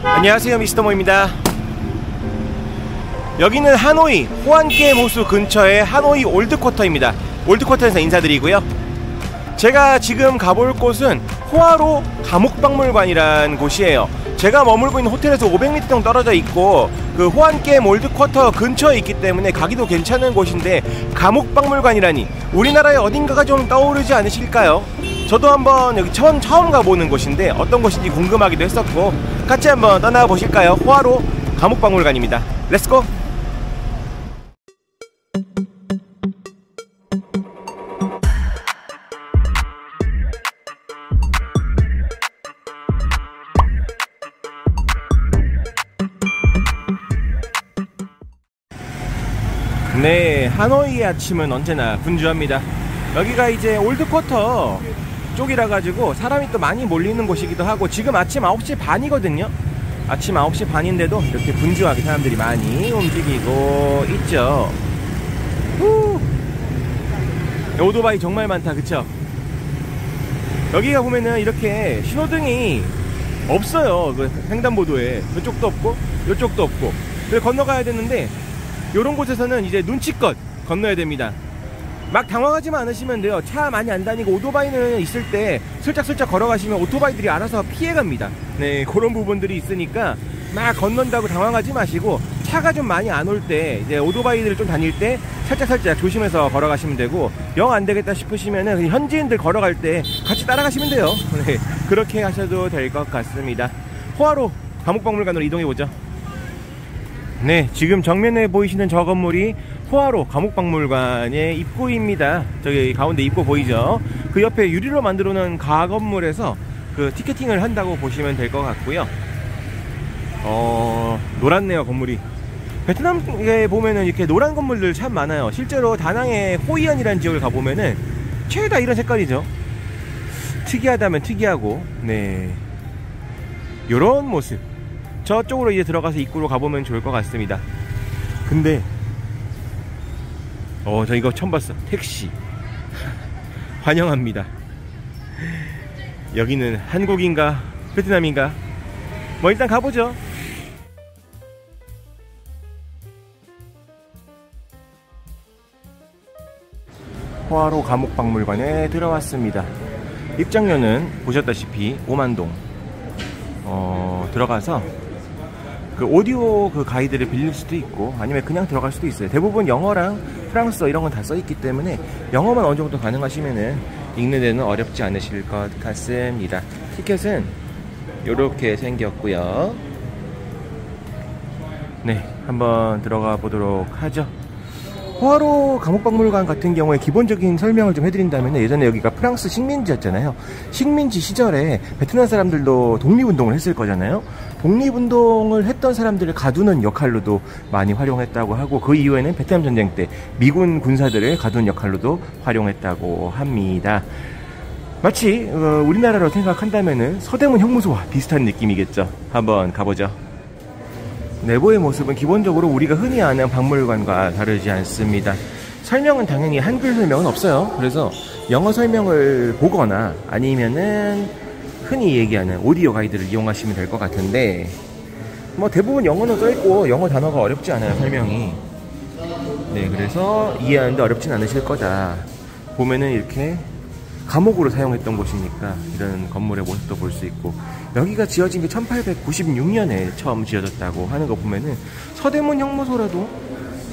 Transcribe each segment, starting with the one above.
안녕하세요, 미스터 모입니다. 여기는 하노이 호안게임 호수 근처의 하노이 올드쿼터입니다. 올드쿼터에서 인사드리고요. 제가 지금 가볼 곳은 호아로 감옥박물관이란 곳이에요. 제가 머물고 있는 호텔에서 500m 정도 떨어져 있고 그 호안게임 올드쿼터 근처에 있기 때문에 가기도 괜찮은 곳인데, 감옥박물관이라니 우리나라의 어딘가가 좀 떠오르지 않으실까요? 저도 한번 여기 처음 가보는 곳인데 어떤 곳인지 궁금하기도 했었고, 같이 한번 떠나보실까요? 호아로 감옥박물관입니다. 렛츠고! 네, 하노이의 아침은 언제나 분주합니다. 여기가 이제 올드쿼터 쪽이라 가지고 사람이 또 많이 몰리는 곳이기도 하고, 지금 아침 9시 반이거든요. 아침 9시 반인데도 이렇게 분주하게 사람들이 많이 움직이고 있죠. 후! 오토바이 정말 많다, 그쵸? 여기가 보면은 이렇게 신호등이 없어요. 그 횡단보도에 이쪽도 없고 이쪽도 없고. 그래서 건너가야 되는데, 요런 곳에서는 이제 눈치껏 건너야 됩니다. 막 당황하지만 않으시면 돼요. 차 많이 안 다니고 오토바이는 있을 때 슬쩍슬쩍 걸어가시면 오토바이들이 알아서 피해갑니다. 네, 그런 부분들이 있으니까 막 건넌다고 당황하지 마시고, 차가 좀 많이 안 올 때, 이제 오토바이들 좀 다닐 때 살짝살짝 조심해서 걸어가시면 되고, 영 안 되겠다 싶으시면은 현지인들 걸어갈 때 같이 따라가시면 돼요. 네, 그렇게 하셔도 될 것 같습니다. 호아로 감옥박물관으로 이동해보죠. 네, 지금 정면에 보이시는 저 건물이 호아로 감옥박물관의 입구입니다. 저기 가운데 입구 보이죠? 그 옆에 유리로 만들어 놓은 가건물에서 그 티켓팅을 한다고 보시면 될 것 같고요. 노랗네요, 건물이. 베트남에 보면은 이렇게 노란 건물들 참 많아요. 실제로 다낭의 호이안이라는 지역을 가보면은 최다 이런 색깔이죠. 특이하다면 특이하고, 네, 요런 모습. 저쪽으로 이제 들어가서 입구로 가보면 좋을 것 같습니다. 근데 저 이거 처음 봤어. 택시 환영합니다. 여기는 한국인가 베트남인가? 뭐 일단 가보죠. 호아로 감옥박물관에 들어왔습니다. 입장료는 보셨다시피 50,000동. 들어가서 그 오디오 그 가이드를 빌릴 수도 있고, 아니면 그냥 들어갈 수도 있어요. 대부분 영어랑 프랑스어 이런 건 다 써있기 때문에 영어만 어느 정도 가능하시면은 읽는 데는 어렵지 않으실 것 같습니다. 티켓은 이렇게 생겼고요. 네, 한번 들어가 보도록 하죠. 호아로 감옥박물관 같은 경우에 기본적인 설명을 좀 해드린다면, 예전에 여기가 프랑스 식민지였잖아요. 식민지 시절에 베트남 사람들도 독립운동을 했을 거잖아요. 독립운동을 했던 사람들을 가두는 역할로도 많이 활용했다고 하고, 그 이후에는 베트남 전쟁 때 미군 군사들을 가두는 역할로도 활용했다고 합니다. 마치 우리나라로 생각한다면은 서대문 형무소와 비슷한 느낌이겠죠. 한번 가보죠. 내부의 모습은 기본적으로 우리가 흔히 아는 박물관과 다르지 않습니다. 설명은 당연히 한글 설명은 없어요. 그래서 영어 설명을 보거나 아니면은 흔히 얘기하는 오디오 가이드를 이용하시면 될 것 같은데, 뭐 대부분 영어는 써있고 영어 단어가 어렵지 않아요, 설명이. 네, 그래서 이해하는데 어렵진 않으실 거다. 보면은 이렇게 감옥으로 사용했던 곳이니까 이런 건물의 모습도 볼 수 있고, 여기가 지어진 게 1896년에 처음 지어졌다고 하는 거 보면은 서대문 형무소라도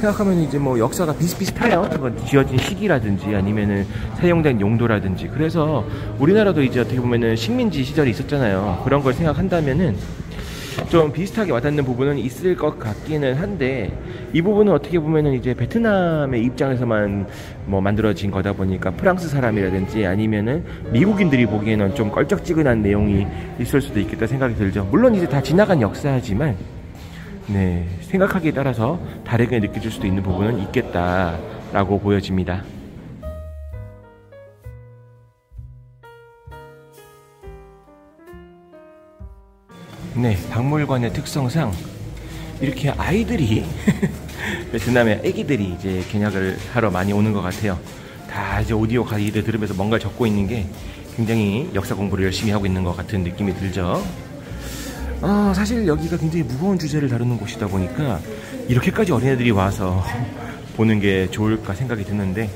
생각하면 이제 뭐 역사가 비슷비슷해요. 지어진 시기라든지 아니면은 사용된 용도라든지. 그래서 우리나라도 이제 어떻게 보면은 식민지 시절이 있었잖아요. 그런 걸 생각한다면은 좀 비슷하게 와닿는 부분은 있을 것 같기는 한데, 이 부분은 어떻게 보면은 이제 베트남의 입장에서만 뭐 만들어진 거다 보니까 프랑스 사람이라든지 아니면은 미국인들이 보기에는 좀 껄쩍지근한 내용이 있을 수도 있겠다 생각이 들죠. 물론 이제 다 지나간 역사지만, 네, 생각하기에 따라서 다르게 느껴질 수도 있는 부분은 있겠다라고 보여집니다. 네, 박물관의 특성상 이렇게 아이들이 베트남의 애기들이 이제 개학을 하러 많이 오는 것 같아요. 다 이제 오디오 가이드 들으면서 뭔가 적고 있는 게 굉장히 역사 공부를 열심히 하고 있는 것 같은 느낌이 들죠. 사실 여기가 굉장히 무거운 주제를 다루는 곳이다 보니까 이렇게까지 어린애들이 와서 보는 게 좋을까 생각이 드는데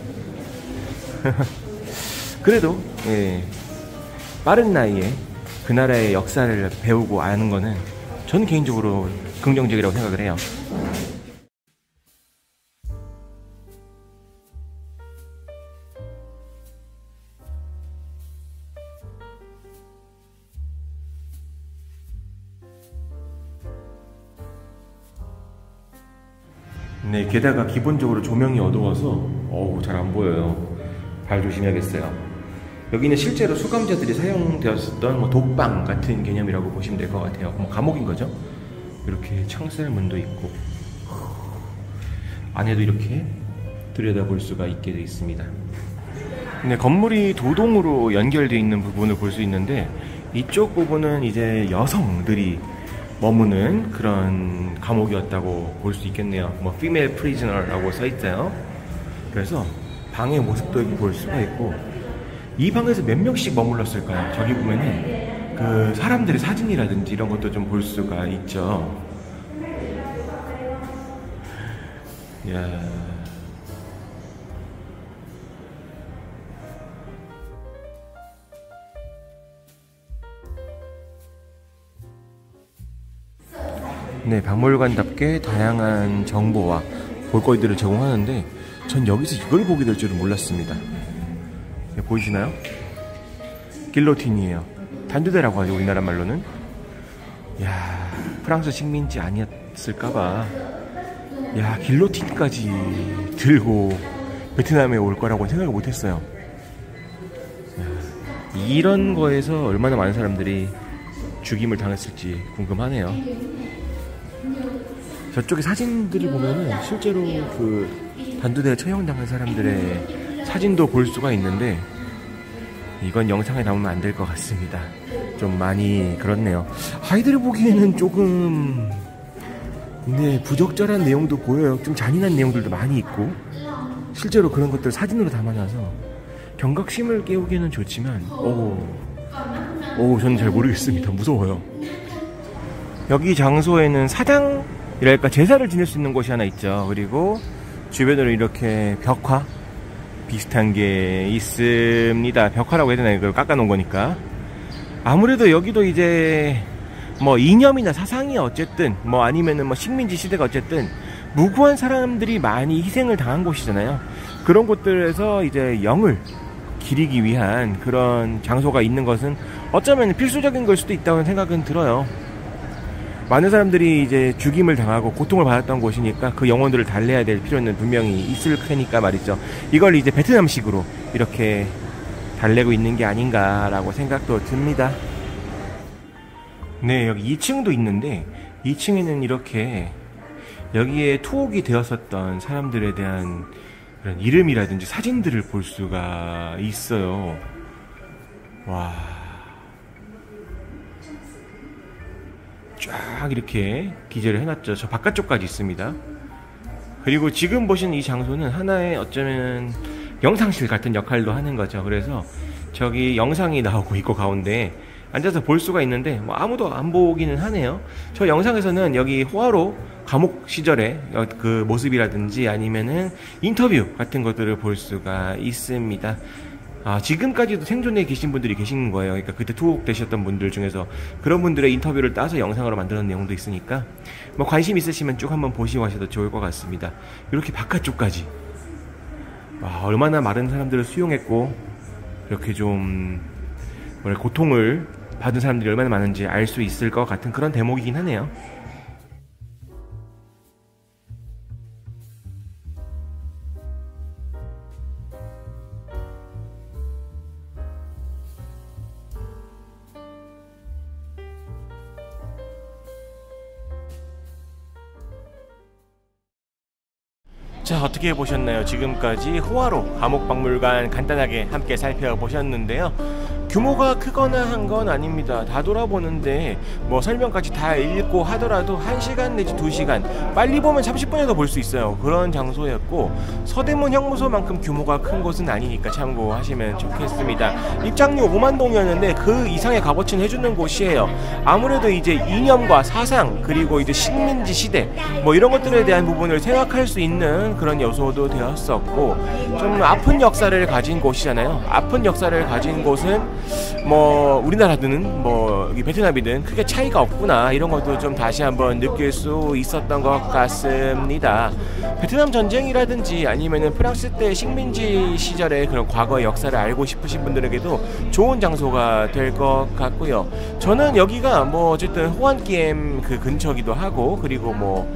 그래도 빠른 나이에 그 나라의 역사를 배우고 아는 거는 저는 개인적으로 긍정적이라고 생각을 해요. 네, 게다가 기본적으로 조명이 어두워서 잘 안 보여요. 발 조심해야겠어요. 여기는 실제로 수감자들이 사용되었었던 뭐 독방 같은 개념이라고 보시면 될 것 같아요. 뭐 감옥인 거죠. 이렇게 창살 문도 있고 안에도 이렇게 들여다볼 수가 있게 되어 있습니다. 네, 건물이 도동으로 연결되어 있는 부분을 볼 수 있는데 이쪽 부분은 이제 여성들이 머무는 그런 감옥이었다고 볼 수 있겠네요. 뭐 female prisoner라고 써 있어요. 그래서 방의 모습도 여기 볼 수가 있고 이 방에서 몇 명씩 머물렀을까요? 저기 보면은 그 사람들의 사진이라든지 이런 것도 좀 볼 수가 있죠. 이야. 네, 박물관답게 다양한 정보와 볼거리들을 제공하는데 전 여기서 이걸 보게 될 줄은 몰랐습니다. 네, 보이시나요? 길로틴이에요. 단두대라고 하죠, 우리나라 말로는. 야, 프랑스 식민지 아니었을까봐. 야, 길로틴까지 들고 베트남에 올 거라고 생각을 못했어요. 야, 이런 거에서 얼마나 많은 사람들이 죽임을 당했을지 궁금하네요. 저쪽에 사진들을 보면은 실제로 그 단두대에 처형당한 사람들의 사진도 볼 수가 있는데 이건 영상에 담으면 안 될 것 같습니다. 좀 많이 그렇네요. 아이들을 보기에는 조금 부적절한 내용도 보여요. 좀 잔인한 내용들도 많이 있고 실제로 그런 것들 사진으로 담아놔서 경각심을 깨우기에는 좋지만 저는 잘 모르겠습니다. 무서워요. 여기 장소에는 사당이랄까 제사를 지낼 수 있는 곳이 하나 있죠. 그리고 주변으로 이렇게 벽화 비슷한 게 있습니다. 벽화라고 해야 되나, 이걸 깎아놓은 거니까. 아무래도 여기도 이제 뭐 이념이나 사상이 어쨌든 뭐 아니면은 뭐 식민지 시대가 어쨌든 무고한 사람들이 많이 희생을 당한 곳이잖아요. 그런 곳들에서 이제 영을 기리기 위한 그런 장소가 있는 것은 어쩌면 필수적인 걸 수도 있다고 생각은 들어요. 많은 사람들이 이제 죽임을 당하고 고통을 받았던 곳이니까 그 영혼들을 달래야 될 필요는 분명히 있을 테니까 말이죠. 이걸 이제 베트남식으로 이렇게 달래고 있는 게 아닌가라고 생각도 듭니다. 네, 여기 2층도 있는데 2층에는 이렇게 여기에 투옥이 되었었던 사람들에 대한 그런 이름이라든지 사진들을 볼 수가 있어요. 와, 쫙 이렇게 기재를 해놨죠. 저 바깥쪽까지 있습니다. 그리고 지금 보시는 이 장소는 하나의 어쩌면 영상실 같은 역할도 하는 거죠. 그래서 저기 영상이 나오고 있고 가운데 앉아서 볼 수가 있는데 뭐 아무도 안 보기는 하네요. 저 영상에서는 여기 호아로 감옥 시절의 그 모습이라든지 아니면은 인터뷰 같은 것들을 볼 수가 있습니다. 지금까지도 생존해 계신 분들이 계신 거예요. 그러니까 그때 투옥되셨던 분들 중에서 그런 분들의 인터뷰를 따서 영상으로 만드는 내용도 있으니까 뭐 관심 있으시면 쭉 한번 보시고 하셔도 좋을 것 같습니다. 이렇게 바깥쪽까지 얼마나 많은 사람들을 수용했고 이렇게 좀 고통을 받은 사람들이 얼마나 많은지 알 수 있을 것 같은 그런 대목이긴 하네요. 자, 어떻게 보셨나요? 지금까지 호아로 감옥박물관 간단하게 함께 살펴보셨는데요. 규모가 크거나 한 건 아닙니다. 다 돌아보는데 뭐 설명까지 다 읽고 하더라도 1시간 내지 2시간, 빨리 보면 30분에도 볼 수 있어요. 그런 장소였고, 서대문 형무소만큼 규모가 큰 곳은 아니니까 참고하시면 좋겠습니다. 입장료 5만 동이었는데 그 이상의 값어치는 해주는 곳이에요. 아무래도 이제 이념과 사상, 그리고 이제 식민지 시대 뭐 이런 것들에 대한 부분을 생각할 수 있는 그런 요소도 되었었고, 좀 아픈 역사를 가진 곳이잖아요. 아픈 역사를 가진 곳은 뭐 우리나라든 뭐 베트남이든 크게 차이가 없구나, 이런 것도 좀 다시 한번 느낄 수 있었던 것 같습니다. 베트남 전쟁이라든지 아니면은 프랑스 때 식민지 시절의 그런 과거의 역사를 알고 싶으신 분들에게도 좋은 장소가 될 것 같고요. 저는 여기가 뭐 어쨌든 호안기엠 그 근처기도 하고, 그리고 뭐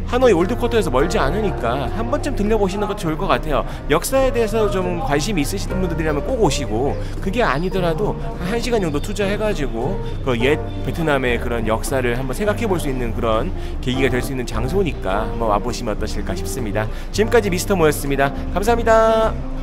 하노이 올드쿼터에서 멀지 않으니까 한 번쯤 들려보시는 것도 좋을 것 같아요. 역사에 대해서 좀 관심이 있으시던 분들이라면 꼭 오시고, 그게 아니더라도 한 1시간 정도 투자해가지고 그 옛 베트남의 그런 역사를 한번 생각해 볼 수 있는 그런 계기가 될 수 있는 장소니까 한번 와보시면 어떠실까 싶습니다. 지금까지 미스터 모였습니다. 감사합니다.